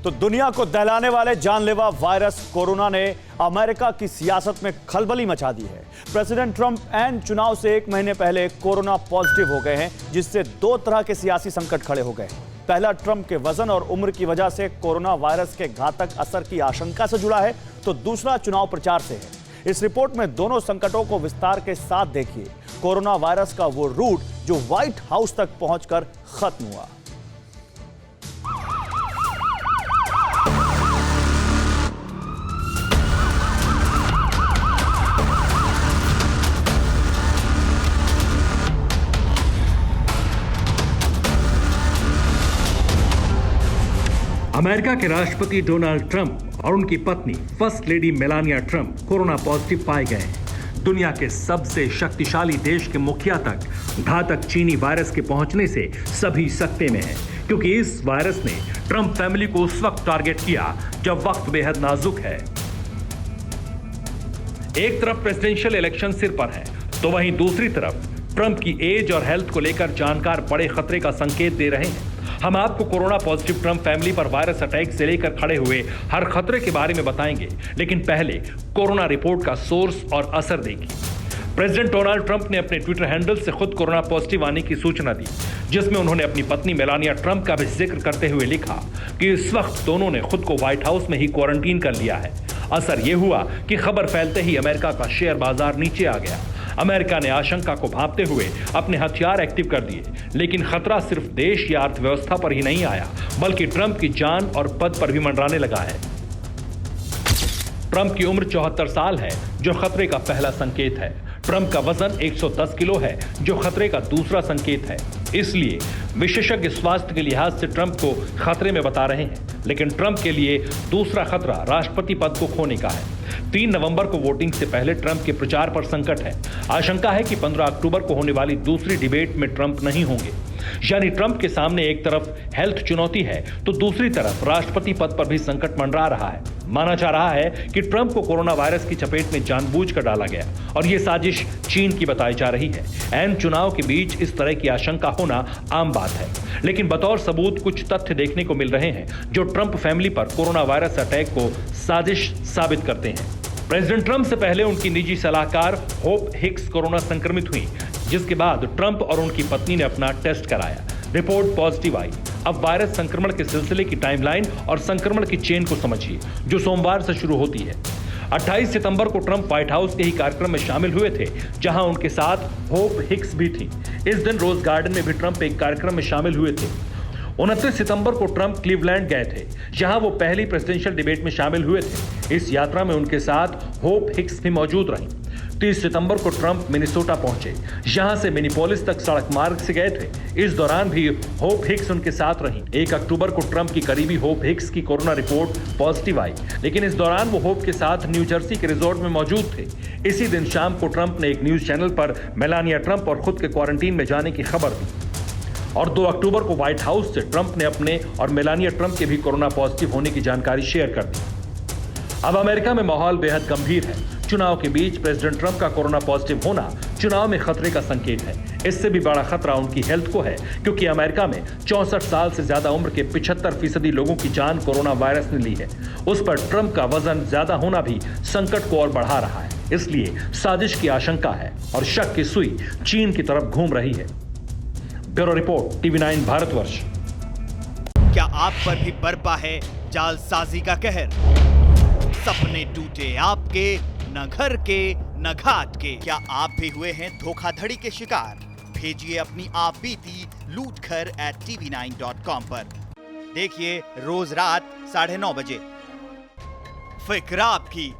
तो दुनिया को दहलाने वाले जानलेवा वायरस कोरोना ने अमेरिका की सियासत में खलबली मचा दी है। प्रेसिडेंट ट्रंप एन चुनाव से 1 महीने पहले कोरोना पॉजिटिव हो गए हैं, जिससे 2 तरह के सियासी संकट खड़े हो गए। पहला, ट्रंप के वजन और उम्र की वजह से कोरोना वायरस के घातक असर की आशंका से जुड़ा है, तो दूसरा चुनाव प्रचार से है। इस रिपोर्ट में दोनों संकटों को विस्तार के साथ देखिए। कोरोना वायरस का वो रूट जो व्हाइट हाउस तक पहुंचकर खत्म हुआ। अमेरिका के राष्ट्रपति डोनाल्ड ट्रंप और उनकी पत्नी first lady Melania Trump corona positive पाए गए हैं। दुनिया के सबसे शक्तिशाली देश के मुखिया तक घातक चीनी वायरस के पहुंचने से सभी सकते में हैं, क्योंकि इस वायरस ने ट्रंप फैमिली को उस वक्त टारगेट किया जब वक्त बेहद नाजुक है। एक तरफ प्रेसिडेंशियल इलेक्शन सिर पर है, तो वहीं दूसरी तरफ ट्रंप की एज और हेल्थ को लेकर जानकार बड़े खतरे का संकेत दे रहे हैं। हम आपको कोरोना पॉजिटिव ट्रंप फैमिली पर वायरस अटैक से लेकर खड़े हुए हर खतरे के बारे में बताएंगे, लेकिन पहले कोरोना रिपोर्ट का सोर्स और असर देखिए। प्रेसिडेंट डोनाल्ड ट्रंप ने अपने ट्विटर हैंडल से खुद कोरोना पॉजिटिव आने की सूचना दी, जिसमें उन्होंने अपनी पत्नी मेलानिया ट्रंप का भी जिक्र करते हुए लिखा कि इस वक्त दोनों ने खुद को व्हाइट हाउस में ही क्वारंटीन कर लिया है। असर यह हुआ कि खबर फैलते ही अमेरिका का शेयर बाजार नीचे आ गया। अमेरिका ने आशंका को भांपते हुए अपने हथियार एक्टिव कर दिए, लेकिन खतरा सिर्फ देश या अर्थव्यवस्था पर ही नहीं आया, बल्कि ट्रंप की जान और पद पर भी मंडराने लगा है। ट्रंप की उम्र 74 साल है, जो खतरे का पहला संकेत है। ट्रंप का वजन 110 किलो है, जो खतरे का दूसरा संकेत है। इसलिए विशेषज्ञ स्वास्थ्य के लिहाज से ट्रंप को खतरे में बता रहे हैं, लेकिन ट्रंप के लिए दूसरा खतरा राष्ट्रपति पद को खोने का है। 3 नवंबर को वोटिंग से पहले ट्रंप के प्रचार पर संकट है। आशंका है कि 15 अक्टूबर को होने वाली दूसरी डिबेट में ट्रंप नहीं होंगे। यानी ट्रंप के सामने एक तरफ हेल्थ चुनौती है, तो दूसरी तरफ राष्ट्रपति पद पर भी संकट मंडरा रहा है। माना जा रहा है कि ट्रंप को कोरोना वायरस की चपेट में जानबूझकर डाला गया और यह साजिश चीन की बताई जा रही है। ऐन चुनाव के बीच इस तरह की आशंका होना आम बात है, लेकिन बतौर सबूत कुछ तथ्य देखने को मिल रहे हैं जो ट्रंप फैमिली पर कोरोना वायरस अटैक को साजिश साबित करते हैं। प्रेसिडेंट ट्रंप से पहले उनकी निजी सलाहकार होप हिक्स कोरोना संक्रमित हुई, जिसके बाद ट्रंप और उनकी पत्नी ने अपना टेस्ट कराया। रिपोर्ट पॉजिटिव आई। अब वायरस संक्रमण के सिलसिले की टाइमलाइन और संक्रमण की चेन को समझिए, जो सोमवार से शुरू होती है। 28 सितंबर को ट्रंप व्हाइट हाउस के ही कार्यक्रम में शामिल हुए थे, जहां उनके साथ होप हिक्स भी थी। इस दिन रोज गार्डन में भी ट्रंप एक कार्यक्रम में शामिल हुए थे। 29 सितंबर को ट्रंप क्लीवलैंड गए थे, जहां वो पहली प्रेसिडेंशियल डिबेट में शामिल हुए थे। इस यात्रा में उनके साथ होप हिक्स भी मौजूद रहीं। 30 सितंबर को ट्रंप मिनेसोटा पहुंचे, जहां से मिनीपोलिस तक सड़क मार्ग से गए थे। इस दौरान भी होप हिक्स उनके साथ रहीं। 1 अक्टूबर को ट्रंप की करीबी होप हिक्स की कोरोना रिपोर्ट पॉजिटिव आई, लेकिन इस दौरान वो होप के साथ न्यू जर्सी के रिजॉर्ट में मौजूद थे। इसी दिन शाम को ट्रंप ने एक न्यूज चैनल पर मेलानिया ट्रंप और खुद के क्वारंटीन में जाने की खबर दी। और 2 अक्टूबर को व्हाइट हाउस से ट्रंप ने अपने और मेलानिया ट्रंप के भी कोरोना पॉजिटिव होने की जानकारी शेयर कर दी। अब अमेरिका में माहौल बेहद गंभीर है। चुनाव के बीच प्रेसिडेंट ट्रंप का कोरोना पॉजिटिव होना चुनाव में खतरे का संकेत है। इससे भी बड़ा खतरा उनकी हेल्थ को है, क्योंकि अमेरिका में 64 साल से ज्यादा उम्र के 75% लोगों की जान कोरोना वायरस ने ली है। उस पर ट्रंप का वजन ज्यादा होना भी संकट को और बढ़ा रहा है। इसलिए साजिश की आशंका है और शक की सुई चीन की तरफ घूम रही है। Bureau report, TV9 Bharatvarsh. क्या आप पर भी बरपा है जालसाजी का कहर? सपने टूटे आपके, न घर के न घाट के। क्या आप भी हुए हैं धोखाधड़ी के शिकार? भेजिए अपनी आप बीती lootkhar@tv9.com पर। देखिए रोज रात 9:30 बजे। फिक्र आपकी,